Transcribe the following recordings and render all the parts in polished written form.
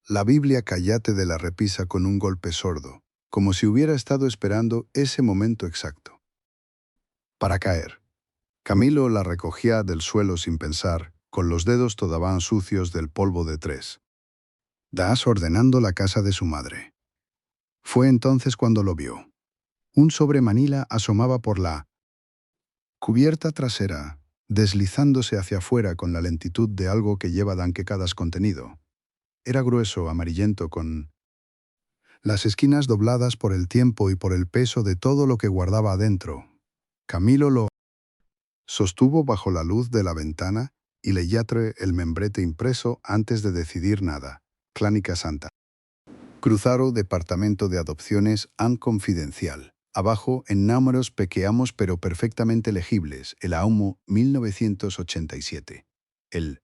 La Biblia cállate de la repisa con un golpe sordo, como si hubiera estado esperando ese momento exacto. Para caer. Camilo la recogía del suelo sin pensar, con los dedos todavía sucios del polvo de tres. Das ordenando la casa de su madre. Fue entonces cuando lo vio. Un sobre Manila asomaba por la cubierta trasera, deslizándose hacia afuera con la lentitud de algo que lleva danquecadas contenido. Era grueso, amarillento, con las esquinas dobladas por el tiempo y por el peso de todo lo que guardaba adentro. Camilo lo sostuvo bajo la luz de la ventana y leyatre el membrete impreso antes de decidir nada. Clínica Santa. Cruzaro Departamento de Adopciones an Confidencial. Abajo, en números pequeños pero perfectamente legibles, el AUMO 1987. El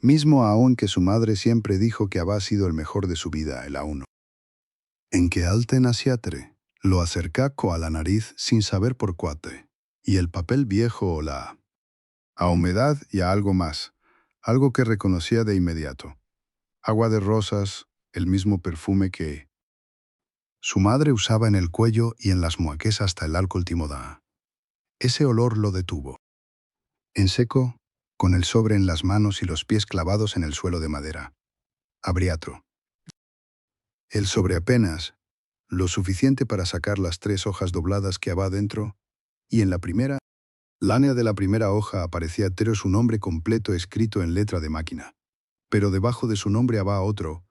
mismo aún que su madre siempre dijo que había sido el mejor de su vida, el A1. En que alten asiatre, lo acercacó a la nariz sin saber por cuate, y el papel viejo o la a humedad y a algo más, algo que reconocía de inmediato. Agua de rosas, el mismo perfume que su madre usaba en el cuello y en las muaques hasta el alcohol timoda. Ese olor lo detuvo. En seco, con el sobre en las manos y los pies clavados en el suelo de madera. Abriatro. El sobre apenas, lo suficiente para sacar las 3 hojas dobladas que había dentro, y en la primera, lánea de la primera hoja aparecía entero su nombre completo escrito en letra de máquina. Pero debajo de su nombre había otro,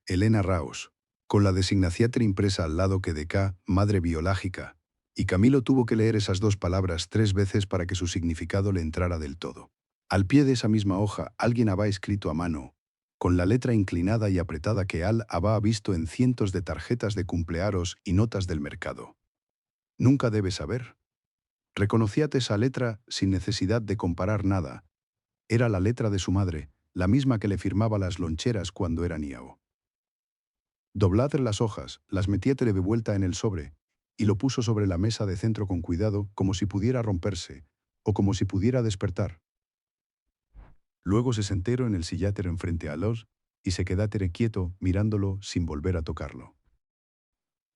Elena Raos, con la designación impresa al lado que de K, madre biológica, y Camilo tuvo que leer esas 2 palabras 3 veces para que su significado le entrara del todo. Al pie de esa misma hoja alguien había escrito a mano, con la letra inclinada y apretada que Al había visto en cientos de tarjetas de cumpleaños y notas del mercado. Nunca debes saber. Reconocíate esa letra sin necesidad de comparar nada. Era la letra de su madre, la misma que le firmaba las loncheras cuando era niño. Dobladre las hojas, las metiétere de vuelta en el sobre, y lo puso sobre la mesa de centro con cuidado, como si pudiera romperse, o como si pudiera despertar. Luego se sentó en el sillátero enfrente a los, y se quedátere quieto, mirándolo sin volver a tocarlo.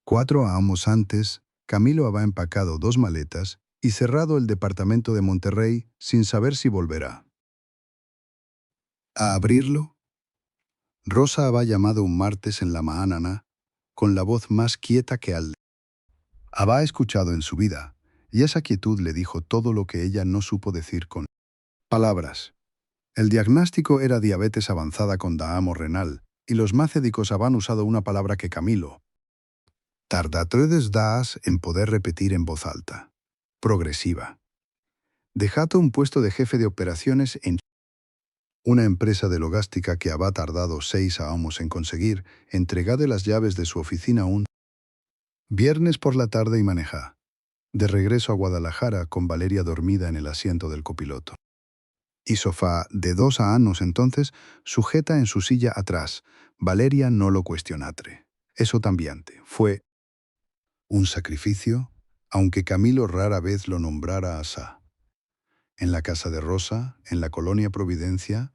4 años antes, Camilo había empacado 2 maletas y cerrado el departamento de Monterrey sin saber si volverá a abrirlo. Rosa había llamado un martes en la mañana, con la voz más quieta que había escuchado en su vida, y esa quietud le dijo todo lo que ella no supo decir con palabras. El diagnóstico era diabetes avanzada con daamo renal, y los médicos habían usado una palabra que Camilo tarda 3 días en poder repetir en voz alta. Progresiva. Dejado un puesto de jefe de operaciones en una empresa de logística que había tardado 6 años en conseguir, entregado las llaves de su oficina un viernes por la tarde y maneja. De regreso a Guadalajara con Valeria dormida en el asiento del copiloto. Y sofá, de 2 años entonces, sujeta en su silla atrás. Valeria no lo cuestionatre. Eso también fue un sacrificio, aunque Camilo rara vez lo nombrara así. En la casa de Rosa, en la colonia Providencia,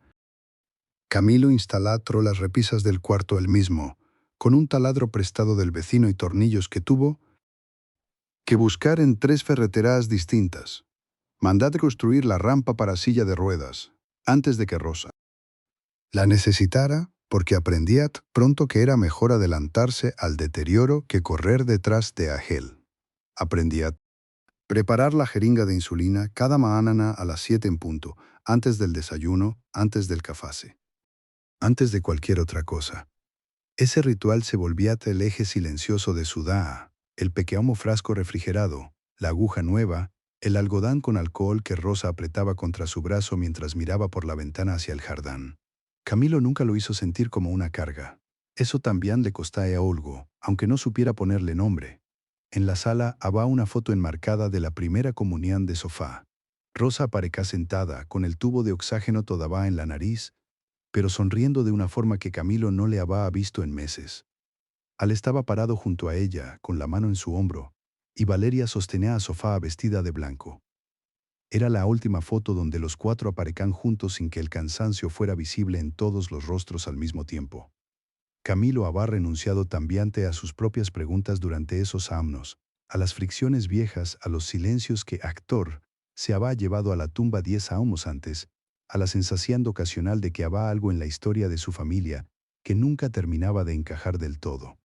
Camilo instaló las repisas del cuarto él mismo, con un taladro prestado del vecino y tornillos que tuvo que buscar en 3 ferreteras distintas. Mandad construir la rampa para silla de ruedas, antes de que Rosa la necesitara, porque aprendía pronto que era mejor adelantarse al deterioro que correr detrás de aquel. Aprendía preparar la jeringa de insulina cada mañana a las 7 en punto, antes del desayuno, antes del café. Antes de cualquier otra cosa. Ese ritual se volvía el eje silencioso de su día, el pequeño frasco refrigerado, la aguja nueva, el algodón con alcohol que Rosa apretaba contra su brazo mientras miraba por la ventana hacia el jardín. Camilo nunca lo hizo sentir como una carga. Eso también le costaba a Olgo, aunque no supiera ponerle nombre. En la sala había una foto enmarcada de la primera comunión de sofá. Rosa aparecía sentada, con el tubo de oxígeno todavía en la nariz, pero sonriendo de una forma que Camilo no le había visto en meses. Al estaba parado junto a ella, con la mano en su hombro, y Valeria sostenía a Sofá vestida de blanco. Era la última foto donde los 4 aparecían juntos sin que el cansancio fuera visible en todos los rostros al mismo tiempo. Camilo había renunciado también a sus propias preguntas durante esos años, a las fricciones viejas, a los silencios que actor se había llevado a la tumba 10 años antes, a la sensación ocasional de que había algo en la historia de su familia que nunca terminaba de encajar del todo.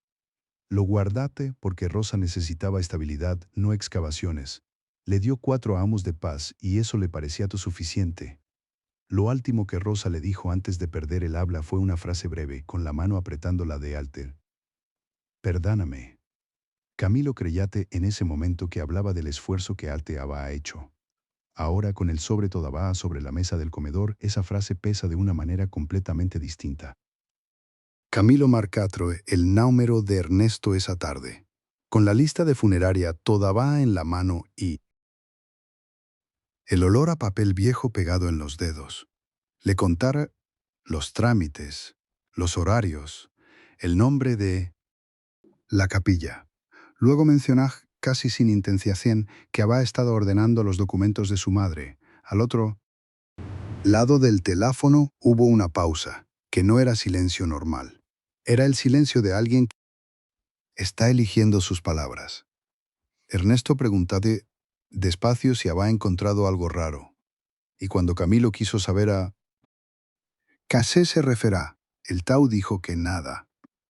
Lo guardate porque Rosa necesitaba estabilidad, no excavaciones. Le dio 4 años de paz y eso le parecía todo suficiente. Lo último que Rosa le dijo antes de perder el habla fue una frase breve, con la mano apretándola de Alter. Perdóname. Camilo creyate en ese momento que hablaba del esfuerzo que Alte había hecho. Ahora, con el sobre todavía sobre la mesa del comedor, esa frase pesa de una manera completamente distinta. Camilo Marcatro, el número de Ernesto esa tarde, con la lista de funeraria todavía en la mano y el olor a papel viejo pegado en los dedos. Le contara los trámites, los horarios, el nombre de la capilla. Luego mencionó, casi sin intención, que había estado ordenando los documentos de su madre. Al otro lado del teléfono hubo una pausa, que no era silencio normal. Era el silencio de alguien que está eligiendo sus palabras. Ernesto preguntó despacio si había encontrado algo raro. Y cuando Camilo quiso saber a qué se referá, el Tau dijo que nada,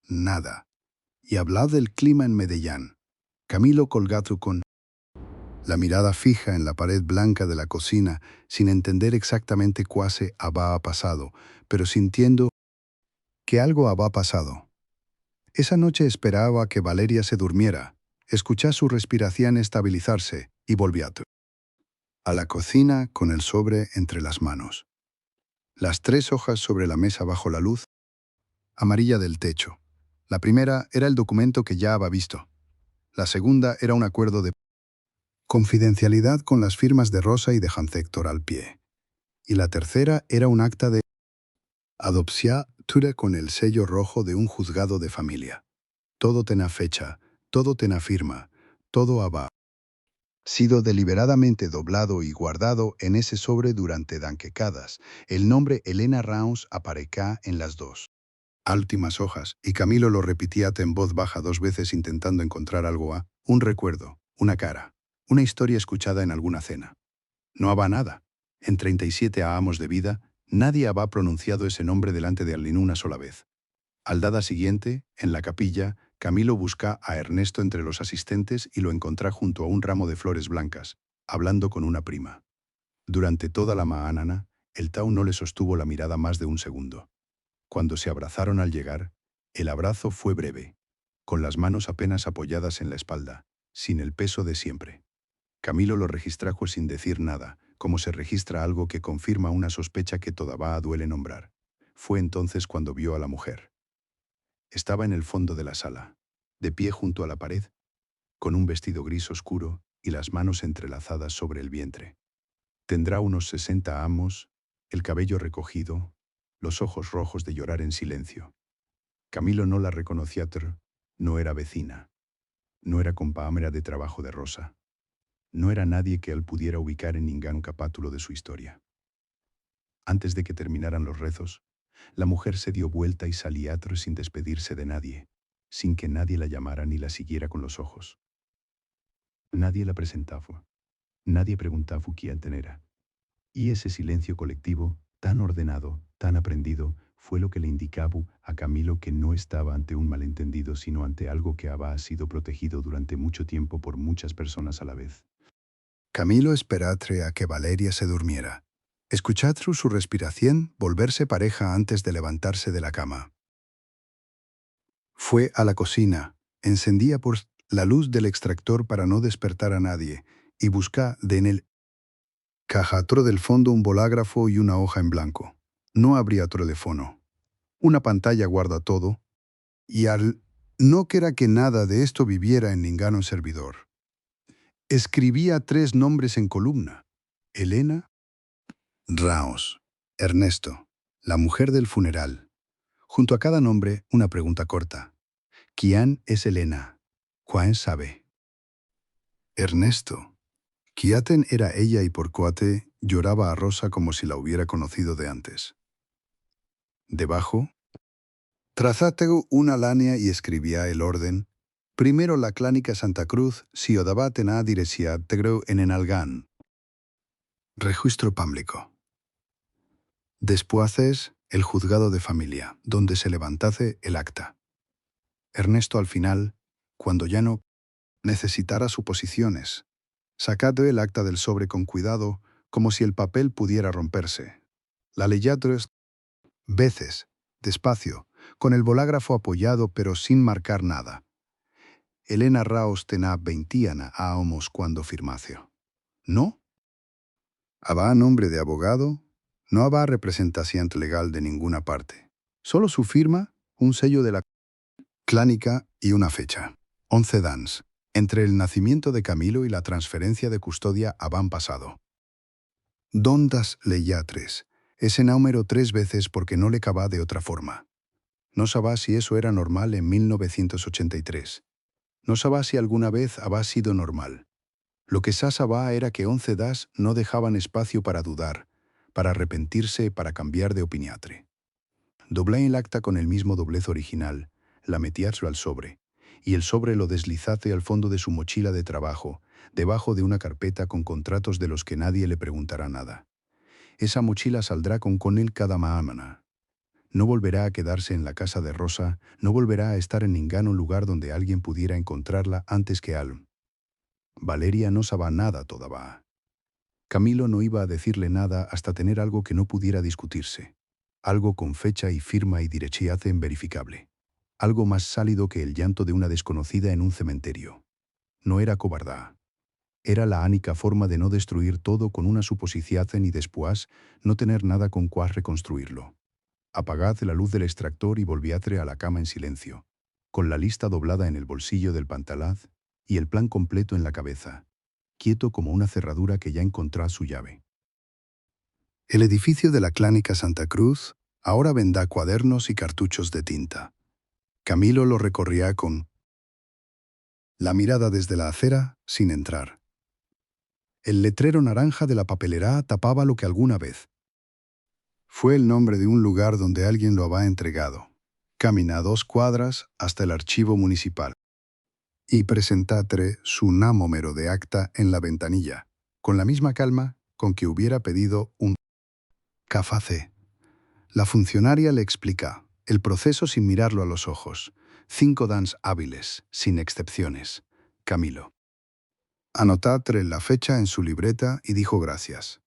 nada. Y habló del clima en Medellín. Camilo colgado con la mirada fija en la pared blanca de la cocina, sin entender exactamente cuál se había pasado, pero sintiendo que algo había pasado. Esa noche esperaba que Valeria se durmiera, escuchó su respiración estabilizarse y volvió a la cocina con el sobre entre las manos. Las 3 hojas sobre la mesa bajo la luz amarilla del techo. La primera era el documento que ya había visto. La segunda era un acuerdo de confidencialidad con las firmas de Rosa y de Hans Héctor al pie. Y la tercera era un acta de adopción con el sello rojo de un juzgado de familia. Todo tenía fecha, todo tenía firma, todo había sido deliberadamente doblado y guardado en ese sobre durante décadas. El nombre Elena Rauns aparecía en las 2 últimas hojas, y Camilo lo repetía en voz baja 2 veces intentando encontrar algo un recuerdo, una cara, una historia escuchada en alguna cena. No había nada. En 37 años de vida, nadie había pronunciado ese nombre delante de alguien una sola vez. Al día siguiente, en la capilla, Camilo busca a Ernesto entre los asistentes y lo encontrá junto a un ramo de flores blancas, hablando con una prima. Durante toda la mañana, el Tau no le sostuvo la mirada más de un segundo. Cuando se abrazaron al llegar, el abrazo fue breve, con las manos apenas apoyadas en la espalda, sin el peso de siempre. Camilo lo registró sin decir nada, como se registra algo que confirma una sospecha que todavía duele nombrar. Fue entonces cuando vio a la mujer. Estaba en el fondo de la sala, de pie junto a la pared, con un vestido gris oscuro y las manos entrelazadas sobre el vientre. Tendrá unos 60 años, el cabello recogido, los ojos rojos de llorar en silencio. Camilo no la reconocía, no era vecina, no era compañera de trabajo de Rosa, no era nadie que él pudiera ubicar en ningún capítulo de su historia. Antes de que terminaran los rezos, la mujer se dio vuelta y salía sin despedirse de nadie, sin que nadie la llamara ni la siguiera con los ojos. Nadie la presentaba, nadie preguntaba quién era. Y ese silencio colectivo, tan ordenado, tan aprendido, fue lo que le indicaba a Camilo que no estaba ante un malentendido, sino ante algo que había sido protegido durante mucho tiempo por muchas personas a la vez. Camilo esperatre a que Valeria se durmiera. Escuchar su respiración volverse pareja antes de levantarse de la cama. Fue a la cocina, encendía por la luz del extractor para no despertar a nadie, y buscó en el cajatro del fondo un bolígrafo y una hoja en blanco. No habría teléfono. Una pantalla guarda todo, y al no quería que nada de esto viviera en ningún servidor. Escribía 3 nombres en columna: Elena Rauns, Ernesto, la mujer del funeral. Junto a cada nombre, una pregunta corta. ¿Quién es Elena? ¿Quién sabe? Ernesto. ¿Quién era ella y por qué lloraba a Rosa como si la hubiera conocido de antes? Debajo, Trazate una lánea y escribía el orden. Primero la clínica Santa Cruz, si odabaten a direccia tegro en Enalgán. Registro público. Después el juzgado de familia, donde se levantase el acta. Ernesto al final, cuando ya no necesitara suposiciones, sacad el acta del sobre con cuidado, como si el papel pudiera romperse. La leyó 3 veces, despacio, con el bolágrafo apoyado pero sin marcar nada. Elena Raos tena 20 a homos cuando firmacio. ¿No? Habá nombre de abogado, no habá representación legal de ninguna parte. Solo su firma, un sello de la clínica y una fecha. 11 dans. Entre el nacimiento de Camilo y la transferencia de custodia habán pasado. Dondas leía 3. Ese número 3 veces porque no le cabá de otra forma. No sabá si eso era normal en 1983. No sabá si alguna vez habá sido normal. Lo que sabá era que 11 das no dejaban espacio para dudar, para arrepentirse, para cambiar de opiniatre. Doblé el acta con el mismo doblez original, la metíaslo al sobre, y el sobre lo deslizate al fondo de su mochila de trabajo, debajo de una carpeta con contratos de los que nadie le preguntará nada. Esa mochila saldrá con él cada mañana. No volverá a quedarse en la casa de Rosa, no volverá a estar en ningún lugar donde alguien pudiera encontrarla antes que Al. Valeria no sabía nada todavía. Camilo no iba a decirle nada hasta tener algo que no pudiera discutirse. Algo con fecha y firma y dirección verificable. Algo más sálido que el llanto de una desconocida en un cementerio. No era cobardá. Era la única forma de no destruir todo con una suposición y después no tener nada con cuál reconstruirlo. Apagad la luz del extractor y volviadre a la cama en silencio, con la lista doblada en el bolsillo del pantalón y el plan completo en la cabeza, quieto como una cerradura que ya encontró su llave. El edificio de la clínica Santa Cruz ahora vendá cuadernos y cartuchos de tinta. Camilo lo recorría con la mirada desde la acera, sin entrar. El letrero naranja de la papelera tapaba lo que alguna vez fue el nombre de un lugar donde alguien lo había entregado. Camina 2 cuadras hasta el archivo municipal y presentatre su número de acta en la ventanilla, con la misma calma con que hubiera pedido un café. La funcionaria le explica el proceso sin mirarlo a los ojos. 5 dans hábiles, sin excepciones. Camilo. Anotatre la fecha en su libreta y dijo gracias.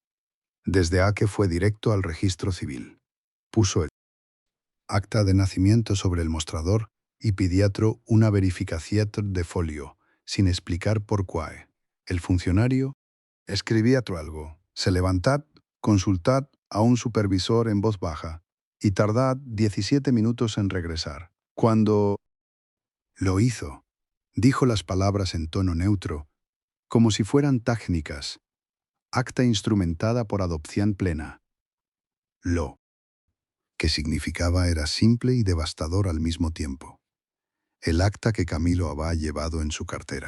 Desde a que fue directo al registro civil. Puso el acta de nacimiento sobre el mostrador y pidió una verificación de folio, sin explicar por qué. El funcionario escribía algo. Se levantad, consultad a un supervisor en voz baja y tardad 17 minutos en regresar. Cuando lo hizo, dijo las palabras en tono neutro, como si fueran técnicas, acta instrumentada por adopción plena. Lo que significaba era simple y devastador al mismo tiempo. El acta que Camilo había llevado en su cartera.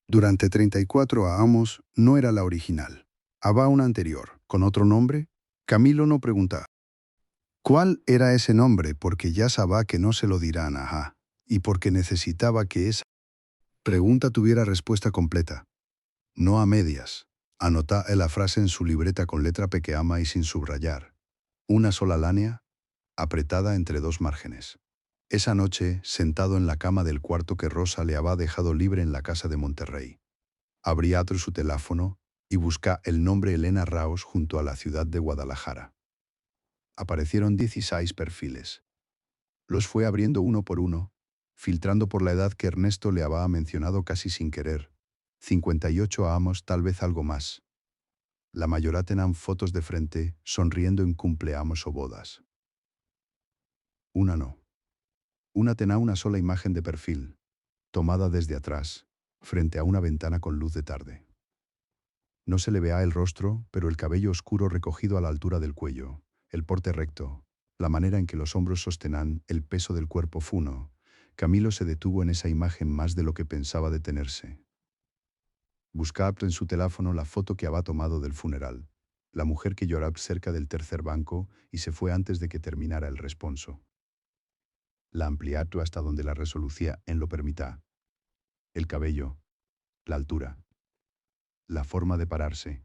Durante 34 años no era la original. Había una anterior, con otro nombre. Camilo no preguntaba. ¿Cuál era ese nombre? Porque ya sabía que no se lo dirán, ajá, y porque necesitaba que esa pregunta tuviera respuesta completa. No a medias. Anotá la frase en su libreta con letra pequeña y sin subrayar. Una sola línea, apretada entre 2 márgenes. Esa noche, sentado en la cama del cuarto que Rosa le había dejado libre en la casa de Monterrey, abría su teléfono y busca el nombre Elena Raos junto a la ciudad de Guadalajara. Aparecieron 16 perfiles. Los fue abriendo uno por uno, filtrando por la edad que Ernesto le había mencionado casi sin querer. 58 años, tal vez algo más. La mayoría tenían fotos de frente, sonriendo en cumpleaños o bodas. Una no. Una tenía una sola imagen de perfil, tomada desde atrás, frente a una ventana con luz de tarde. No se le vea el rostro, pero el cabello oscuro recogido a la altura del cuello, el porte recto, la manera en que los hombros sostenían el peso del cuerpo funo. Camilo se detuvo en esa imagen más de lo que pensaba detenerse. Buscaba en su teléfono la foto que había tomado del funeral, la mujer que lloraba cerca del tercer banco y se fue antes de que terminara el responso. la ampliato hasta donde la resolución en lo permita. El cabello, la altura, la forma de pararse.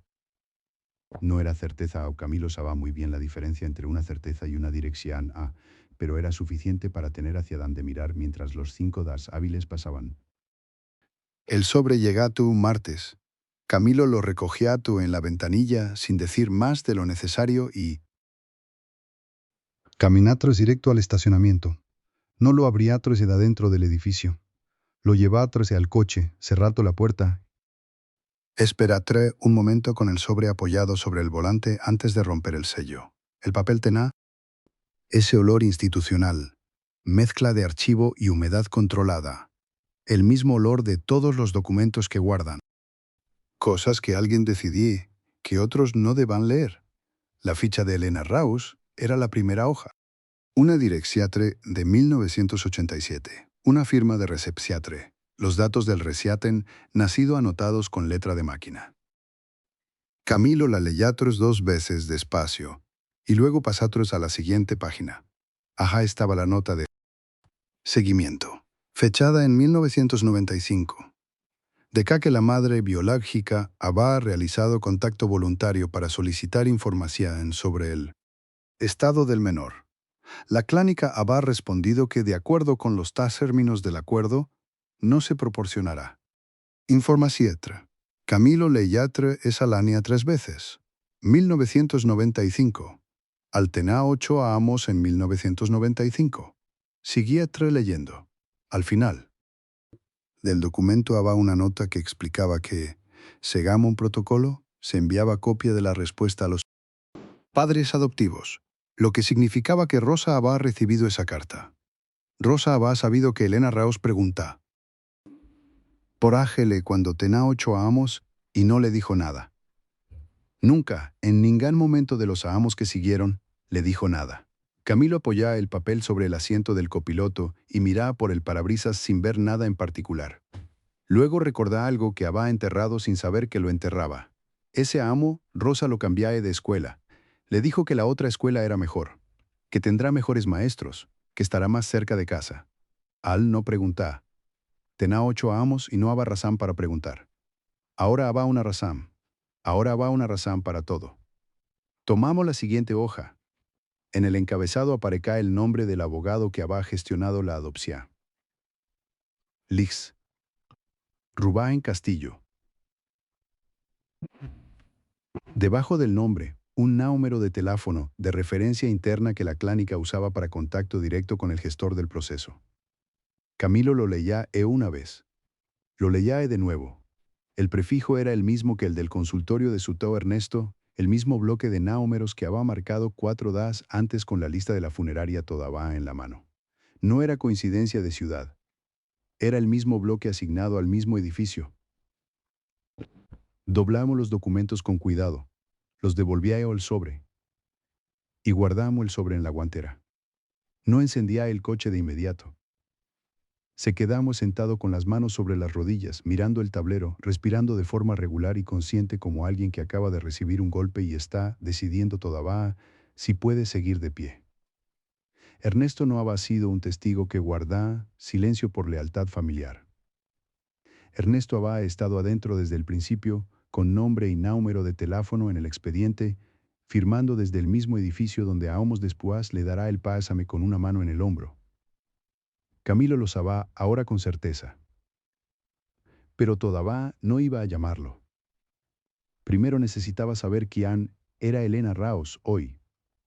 No era certeza o Camilo sabía muy bien la diferencia entre una certeza y una dirección A, pero era suficiente para tener hacia dónde mirar mientras los 5 das hábiles pasaban. El sobre llegó tú martes. Camilo lo recogía tú en la ventanilla sin decir más de lo necesario y... Caminatros directo al estacionamiento. No lo abría de adentro del edificio. Lo llevátros al coche, cerrato la puerta. Esperatré un momento con el sobre apoyado sobre el volante antes de romper el sello. El papel tenía ese olor institucional, mezcla de archivo y humedad controlada. El mismo olor de todos los documentos que guardan. Cosas que alguien decidí que otros no deban leer. La ficha de Elena Raus era la primera hoja. Una direcciatre de 1987. Una firma de recepciatre. Los datos del reciaten nacido anotados con letra de máquina. Camilo la leyatros 2 veces despacio y luego pasatros a la siguiente página. Ajá estaba la nota de seguimiento, fechada en 1995. De acá que la madre biológica había realizado contacto voluntario para solicitar información sobre el estado del menor. La clínica había respondido que de acuerdo con los términos del acuerdo, no se proporcionará información. Camilo leyatre esa línea 3 veces. 1995. Altena 8 amos en 1995. Siguietre leyendo. Al final del documento había una nota que explicaba que, según un protocolo, se enviaba copia de la respuesta a los padres adoptivos, lo que significaba que Rosa había recibido esa carta. Rosa había sabido que Elena Raus pregunta por Ángele cuando tenía 8 amos y no le dijo nada. Nunca, en ningún momento de los amos que siguieron, le dijo nada. Camilo apoyaba el papel sobre el asiento del copiloto y miraba por el parabrisas sin ver nada en particular. Luego recordaba algo que había enterrado sin saber que lo enterraba. Ese amo, Rosa lo cambiae de escuela. Le dijo que la otra escuela era mejor, que tendrá mejores maestros, que estará más cerca de casa. Al no preguntar. Tenía 8 amos y no había razón para preguntar. Ahora había una razón. Ahora va una razón para todo. Tomamos la siguiente hoja. En el encabezado apareca el nombre del abogado que había gestionado la adopción. Lix. Rubén Castillo. Debajo del nombre, un número de teléfono de referencia interna que la clínica usaba para contacto directo con el gestor del proceso. Camilo lo leía una vez. Lo leía de nuevo. El prefijo era el mismo que el del consultorio de su tío Ernesto, el mismo bloque de números que había marcado 4 días antes con la lista de la funeraria todavía en la mano. No era coincidencia de ciudad. Era el mismo bloque asignado al mismo edificio. Doblamos los documentos con cuidado, los devolvía al sobre y guardamos el sobre en la guantera. No encendía el coche de inmediato. Se quedamos sentado con las manos sobre las rodillas, mirando el tablero, respirando de forma regular y consciente como alguien que acaba de recibir un golpe y está decidiendo todavía si puede seguir de pie. Ernesto no había sido un testigo que guardaba silencio por lealtad familiar. Ernesto había estado adentro desde el principio, con nombre y número de teléfono en el expediente, firmando desde el mismo edificio donde años después le dará el pásame con una mano en el hombro. Camilo lo sabía ahora con certeza. Pero todavía no iba a llamarlo. Primero necesitaba saber quién era Elena Raus hoy,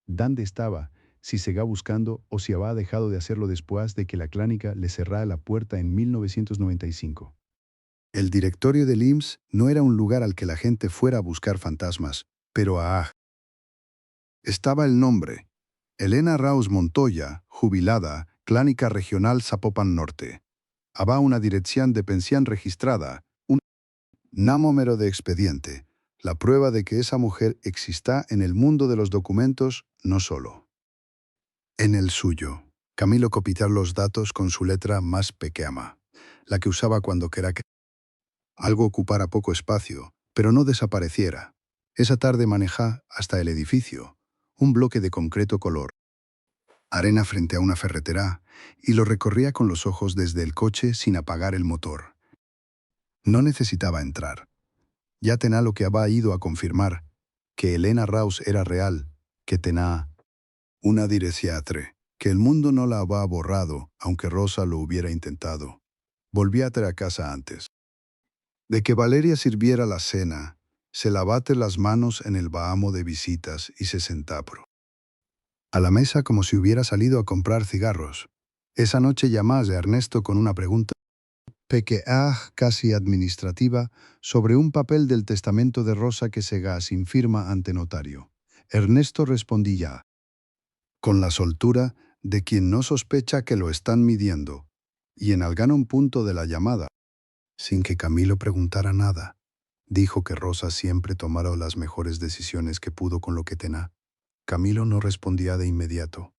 dónde estaba, si seguía buscando o si había dejado de hacerlo después de que la clínica le cerrara la puerta en 1995. El directorio del IMSS no era un lugar al que la gente fuera a buscar fantasmas, pero estaba el nombre. Elena Raus Montoya, jubilada, Clínica Regional Zapopan Norte. Había una dirección de pensión registrada, un número de expediente, la prueba de que esa mujer exista en el mundo de los documentos, no solo en el suyo. Camilo copiar los datos con su letra más pequeña, la que usaba cuando quería que algo ocupara poco espacio, pero no desapareciera. Esa tarde manejá hasta el edificio, un bloque de concreto color arena frente a una ferretera, y lo recorría con los ojos desde el coche sin apagar el motor. No necesitaba entrar. Ya Tena lo que había ido a confirmar, que Elena Raus era real, que Tena una direciatre, que el mundo no la había borrado, aunque Rosa lo hubiera intentado. Volví a casa antes de que Valeria sirviera la cena, se lavate las manos en el bahamo de visitas y se sentapro a la mesa como si hubiera salido a comprar cigarros. Esa noche llamase a Ernesto con una pregunta casi administrativa sobre un papel del testamento de Rosa que se sin firma ante notario. Ernesto respondía, con la soltura de quien no sospecha que lo están midiendo, y en algún punto de la llamada, sin que Camilo preguntara nada, dijo que Rosa siempre tomara las mejores decisiones que pudo con lo que tenía. Camilo no respondía de inmediato.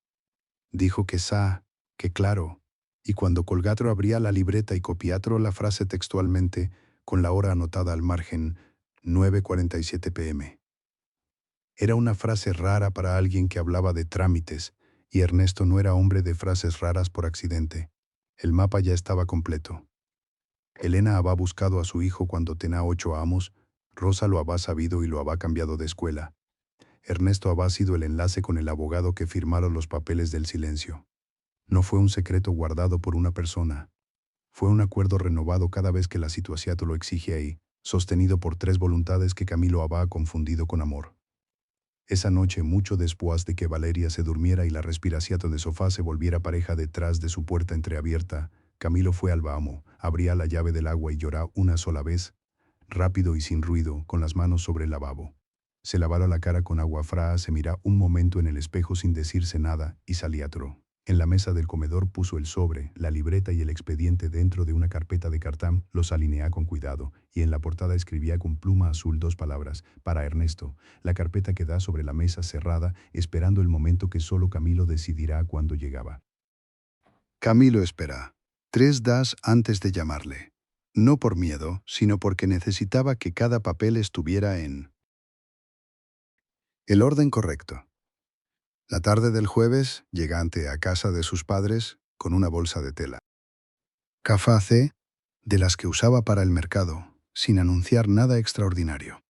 Dijo que claro, y cuando Colgatro abría la libreta y copiatro la frase textualmente, con la hora anotada al margen, 9:47 p.m. Era una frase rara para alguien que hablaba de trámites, y Ernesto no era hombre de frases raras por accidente. El mapa ya estaba completo. Elena había buscado a su hijo cuando tenía 8 años, Rosa lo había sabido y lo había cambiado de escuela. Ernesto había sido el enlace con el abogado que firmaron los papeles del silencio. No fue un secreto guardado por una persona. Fue un acuerdo renovado cada vez que la situación lo exigía y sostenido por 3 voluntades que Camilo había confundido con amor. Esa noche, mucho después de que Valeria se durmiera y la respiración de sofá se volviera pareja detrás de su puerta entreabierta, Camilo fue al bahamo, abría la llave del agua y lloró una sola vez, rápido y sin ruido, con las manos sobre el lavabo. Se lavara la cara con agua fría, se miró un momento en el espejo sin decirse nada y salía otro. En la mesa del comedor puso el sobre, la libreta y el expediente dentro de una carpeta de cartón, los alineó con cuidado, y en la portada escribía con pluma azul 2 palabras, para Ernesto. La carpeta quedó sobre la mesa cerrada, esperando el momento que solo Camilo decidirá cuándo llegaba. Camilo espera. 3 días antes de llamarle. No por miedo, sino porque necesitaba que cada papel estuviera en el orden correcto. La tarde del jueves, llegante a casa de sus padres con una bolsa de tela. Café de las que usaba para el mercado, sin anunciar nada extraordinario.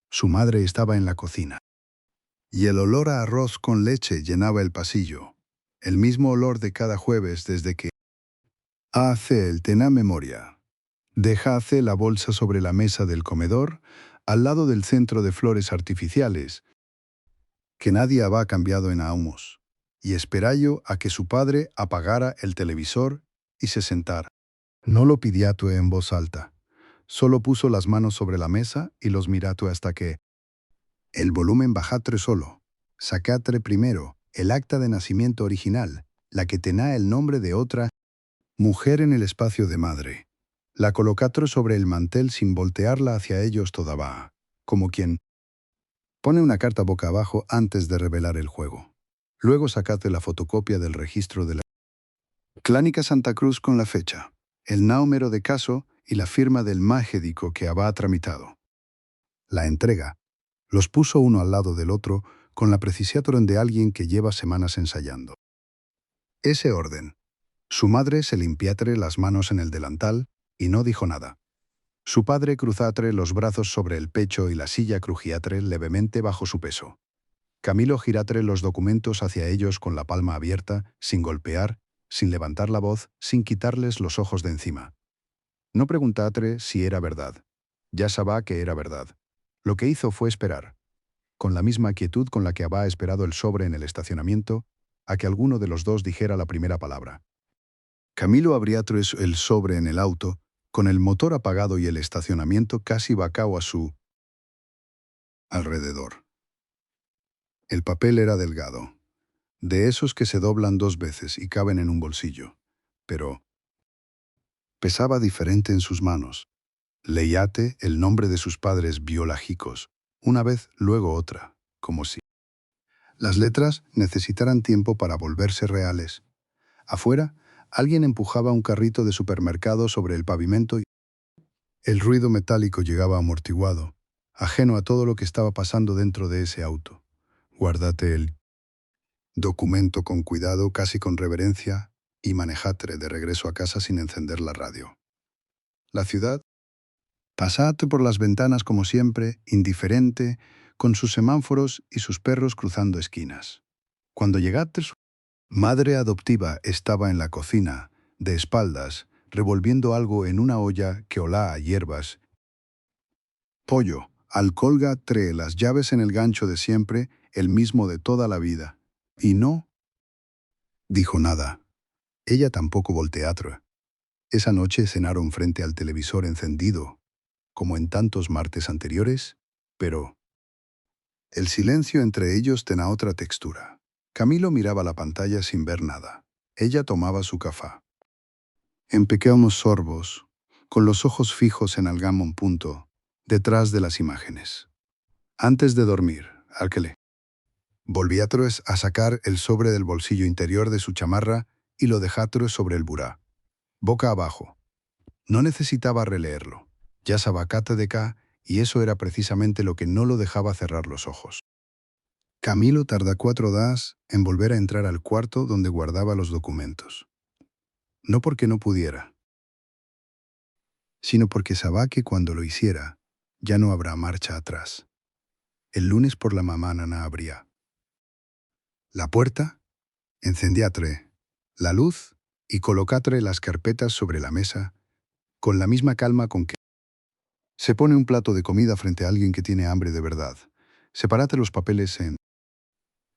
Su madre estaba en la cocina. Y el olor a arroz con leche llenaba el pasillo, el mismo olor de cada jueves desde que hace el tena memoria. Dejace la bolsa sobre la mesa del comedor, al lado del centro de flores artificiales, que nadie había cambiado en ahumos, y esperallo a que su padre apagara el televisor y se sentara. No lo pidiatue en voz alta, solo puso las manos sobre la mesa y los miratue hasta que el volumen bajatre solo. Sacatre primero el acta de nacimiento original, la que tenía el nombre de otra mujer en el espacio de madre. La colocatre sobre el mantel sin voltearla hacia ellos todavía, como quien pone una carta boca abajo antes de revelar el juego. Luego sacate la fotocopia del registro de la Clínica Santa Cruz con la fecha, el número de caso y la firma del médico que había tramitado. La entrega los puso uno al lado del otro con la precisión de alguien que lleva semanas ensayando. Ese orden. Su madre se limpiatre las manos en el delantal y no dijo nada. Su padre cruzatre los brazos sobre el pecho y la silla crujiatre levemente bajo su peso. Camilo giratre los documentos hacia ellos con la palma abierta, sin golpear, sin levantar la voz, sin quitarles los ojos de encima. No preguntatre si era verdad. Ya sabía que era verdad. Lo que hizo fue esperar, con la misma quietud con la que había esperado el sobre en el estacionamiento, a que alguno de los dos dijera la primera palabra. Camilo abría el sobre en el auto, con el motor apagado y el estacionamiento casi vacío a su alrededor. El papel era delgado, de esos que se doblan 2 veces y caben en un bolsillo, pero pesaba diferente en sus manos. Leíate el nombre de sus padres biológicos, una vez, luego otra, como si las letras necesitaran tiempo para volverse reales. Afuera, alguien empujaba un carrito de supermercado sobre el pavimento y el ruido metálico llegaba amortiguado, ajeno a todo lo que estaba pasando dentro de ese auto. Guárdate el Documento con cuidado, casi con reverencia, y manejatre de regreso a casa sin encender la radio. La ciudad, pasate por las ventanas como siempre, indiferente, con sus semáforos y sus perros cruzando esquinas. Cuando llegaste, su madre adoptiva estaba en la cocina, de espaldas, revolviendo algo en una olla que olía a hierbas. Pollo, alcolga, trae las llaves en el gancho de siempre, el mismo de toda la vida. Y no dijo nada. Ella tampoco volteatra. Esa noche cenaron frente al televisor encendido, como en tantos martes anteriores, pero el silencio entre ellos tenía otra textura. Camilo miraba la pantalla sin ver nada. Ella tomaba su café. En pequeños sorbos, con los ojos fijos en algún punto, detrás de las imágenes. Antes de dormir, Arkele volvía a sacar el sobre del bolsillo interior de su chamarra y lo dejó sobre el burá, boca abajo. No necesitaba releerlo. Ya sabacate de cá, y eso era precisamente lo que no lo dejaba cerrar los ojos. Camilo tarda 4 días en volver a entrar al cuarto donde guardaba los documentos. No porque no pudiera, sino porque sabía que cuando lo hiciera, ya no habrá marcha atrás. El lunes por la mañana no habría. La puerta, encendiatre la luz y colocatre las carpetas sobre la mesa, con la misma calma con que se pone un plato de comida frente a alguien que tiene hambre de verdad. Separate los papeles en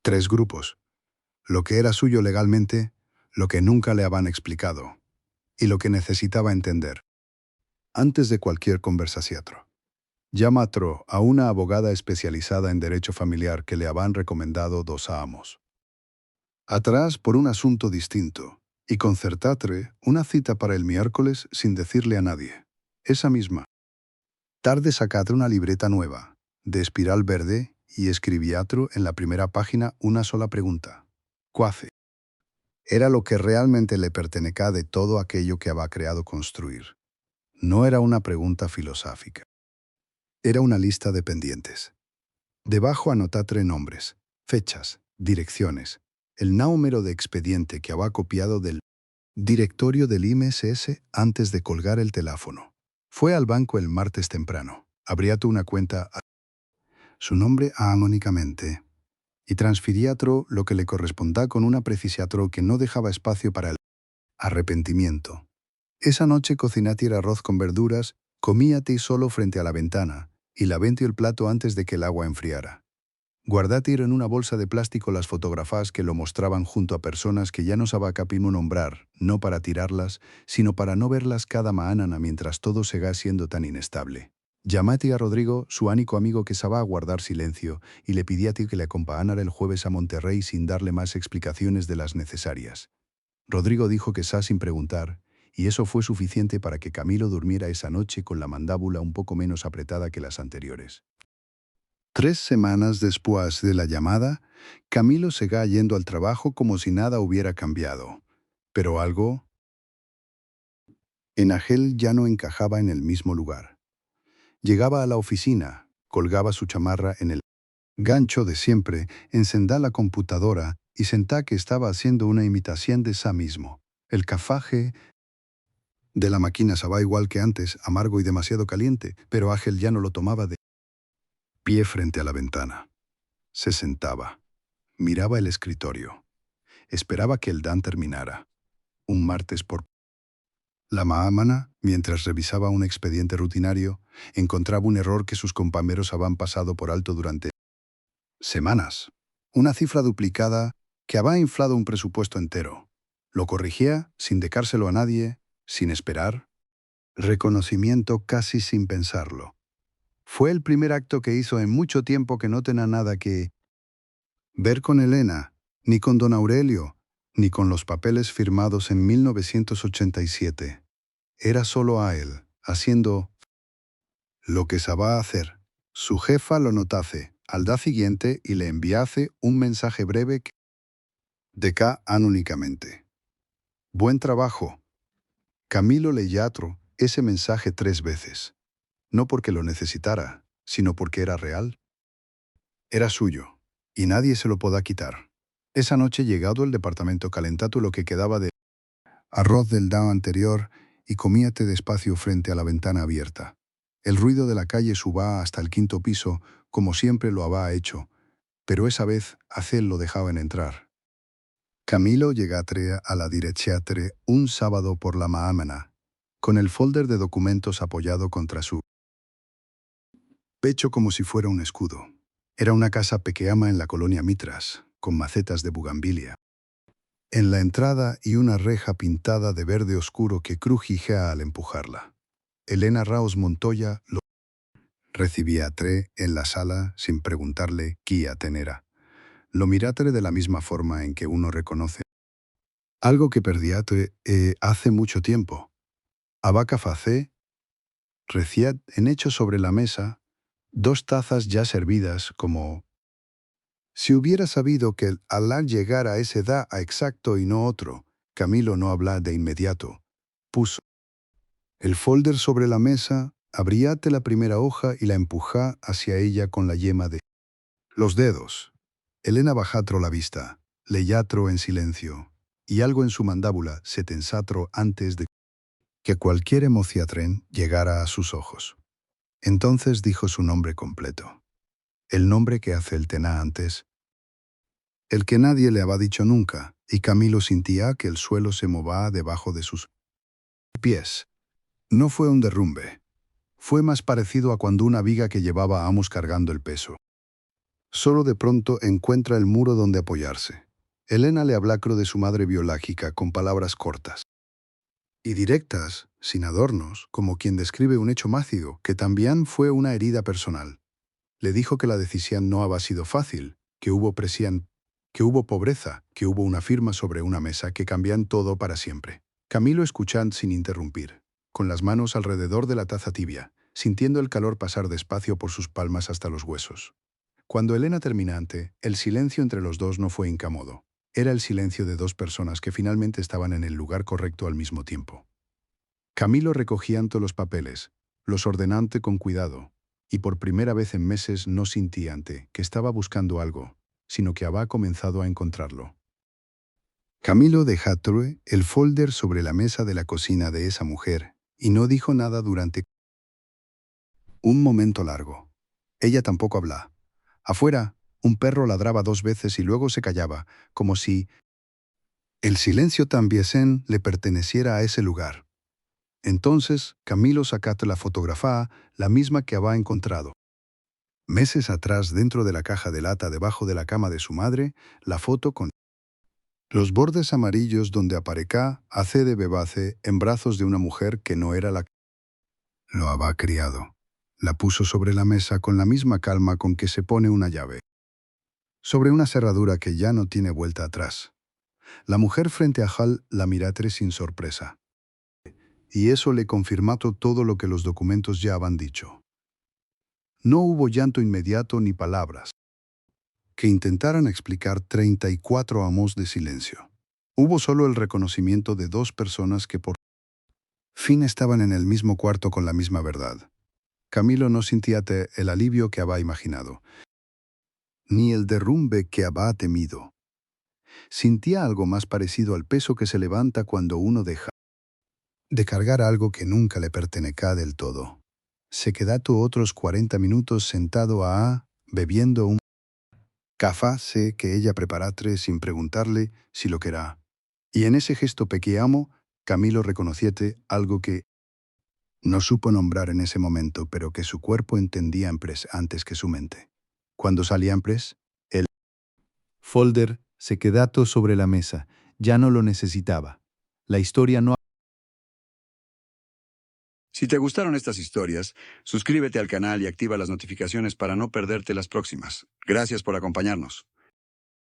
3 grupos: lo que era suyo legalmente, lo que nunca le habían explicado, y lo que necesitaba entender. Antes de cualquier conversación, llama a una abogada especializada en derecho familiar que le habían recomendado 2 amos. Atrás por un asunto distinto, y concertatre una cita para el miércoles sin decirle a nadie. Esa misma tarde sacatre una libreta nueva, de espiral verde, y escribiatro en la primera página una sola pregunta. ¿Cuáce? Era lo que realmente le pertenecía de todo aquello que había creado construir. No era una pregunta filosófica. Era una lista de pendientes. Debajo anotatre nombres, fechas, direcciones, el número de expediente que había copiado del directorio del IMSS antes de colgar el teléfono. Fue al banco el martes temprano, abrió una cuenta a su nombre anónimamente y transfiriatro lo que le correspondía con una precisiatro que no dejaba espacio para el arrepentimiento. Esa noche cocinati arroz con verduras, comíate solo frente a la ventana y lavente el plato antes de que el agua enfriara. Guardate en una bolsa de plástico las fotografías que lo mostraban junto a personas que ya no sabía capimo nombrar, no para tirarlas, sino para no verlas cada mañana mientras todo siga siendo tan inestable. Llamate a Rodrigo, su único amigo que sabía guardar silencio, y le pidiate que le acompañara el jueves a Monterrey sin darle más explicaciones de las necesarias. Rodrigo dijo que sin preguntar, y eso fue suficiente para que Camilo durmiera esa noche con la mandábula un poco menos apretada que las anteriores. 3 semanas después de la llamada, Camilo seguía yendo al trabajo como si nada hubiera cambiado. Pero algo en aquel ya no encajaba en el mismo lugar. Llegaba a la oficina, colgaba su chamarra en el gancho de siempre, encendá la computadora y sentá que estaba haciendo una imitación de sí mismo. El cafaje de la máquina sabía igual que antes, amargo y demasiado caliente, pero Ángel ya no lo tomaba de pie frente a la ventana. Se sentaba. Miraba el escritorio. Esperaba que el Dan terminara. Un martes por la mañana, mientras revisaba un expediente rutinario, encontraba un error que sus compañeros habían pasado por alto durante semanas. Una cifra duplicada que había inflado un presupuesto entero. Lo corrigía sin decárselo a nadie, sin esperar. Reconocimiento casi sin pensarlo. Fue el primer acto que hizo en mucho tiempo que no tenía nada que ver con Elena, ni con don Aurelio, ni con los papeles firmados en 1987. Era solo a él, haciendo lo que sabía hacer. Su jefa lo notase al día siguiente y le enviase un mensaje breve que de cá anónicamente. Buen trabajo. Camilo leyó ese mensaje 3 veces. No porque lo necesitara, sino porque era real. Era suyo, y nadie se lo podía quitar. Esa noche, llegado al departamento, calentato lo que quedaba de arroz del día anterior y comíate despacio frente a la ventana abierta. El ruido de la calle subá hasta el quinto piso, como siempre lo había hecho, pero esa vez Acel lo dejaban entrar. Camilo llegatre a la direziatre un sábado por la mañana, con el folder de documentos apoyado contra su pecho como si fuera un escudo. Era una casa pequeña en la colonia Mitras, con macetas de bugambilia en la entrada y una reja pintada de verde oscuro que crujía al empujarla. Elena Raos Montoya lo recibía a Tre en la sala sin preguntarle qué era. Lo miratre de la misma forma en que uno reconoce algo que perdiate hace mucho tiempo. Abaca facé, reciad en hecho sobre la mesa, dos tazas ya servidas como si hubiera sabido que al llegar a esa edad a exacto y no otro. Camilo no habla de inmediato. Puso el folder sobre la mesa, abríate la primera hoja y la empujá hacia ella con la yema de los dedos. Elena bajatro la vista, leyatro en silencio, y algo en su mandábula se tensatro antes de que cualquier emociatren llegara a sus ojos. Entonces dijo su nombre completo, el nombre que hace el tená antes, el que nadie le había dicho nunca, y Camilo sentía que el suelo se movía debajo de sus pies. No fue un derrumbe. Fue más parecido a cuando una viga que llevaba a Amos cargando el peso. Solo de pronto encuentra el muro donde apoyarse. Elena le hablacro de su madre biológica con palabras cortas y directas, sin adornos, como quien describe un hecho mácido, que también fue una herida personal. Le dijo que la decisión no había sido fácil, que hubo presión, que hubo pobreza, que hubo una firma sobre una mesa que cambian todo para siempre. Camilo escuchando sin interrumpir, con las manos alrededor de la taza tibia, sintiendo el calor pasar despacio por sus palmas hasta los huesos. Cuando Elena terminante, el silencio entre los dos no fue incómodo. Era el silencio de dos personas que finalmente estaban en el lugar correcto al mismo tiempo. Camilo recogía todos los papeles, los ordenante con cuidado, y por primera vez en meses no sentía ante que estaba buscando algo, sino que había comenzado a encontrarlo. Camilo dejó el folder sobre la mesa de la cocina de esa mujer y no dijo nada durante un momento largo. Ella tampoco hablaba. Afuera, un perro ladraba dos veces y luego se callaba, como si el silencio también le perteneciera a ese lugar. Entonces, Camilo sacó la fotografía, la misma que había encontrado meses atrás dentro de la caja de lata debajo de la cama de su madre, la foto con los bordes amarillos donde aparecá hace de bebace en brazos de una mujer que no era la que lo había criado. La puso sobre la mesa con la misma calma con que se pone una llave sobre una cerradura que ya no tiene vuelta atrás. La mujer frente a Hal la miratre sin sorpresa. Y eso le confirmó todo lo que los documentos ya habían dicho. No hubo llanto inmediato ni palabras que intentaran explicar 34 amos de silencio. Hubo solo el reconocimiento de dos personas que por fin estaban en el mismo cuarto con la misma verdad. Camilo no sentía el alivio que había imaginado, ni el derrumbe que había temido. Sentía algo más parecido al peso que se levanta cuando uno deja de cargar algo que nunca le pertenecá del todo. Se quedó otros 40 minutos sentado bebiendo un café que ella preparatre sin preguntarle si lo querá. Y en ese gesto pequeño, Camilo reconociete algo que no supo nombrar en ese momento, pero que su cuerpo entendía antes que su mente. Cuando salía el folder se quedó sobre la mesa. Ya no lo necesitaba. La historia no. Si te gustaron estas historias, suscríbete al canal y activa las notificaciones para no perderte las próximas. Gracias por acompañarnos.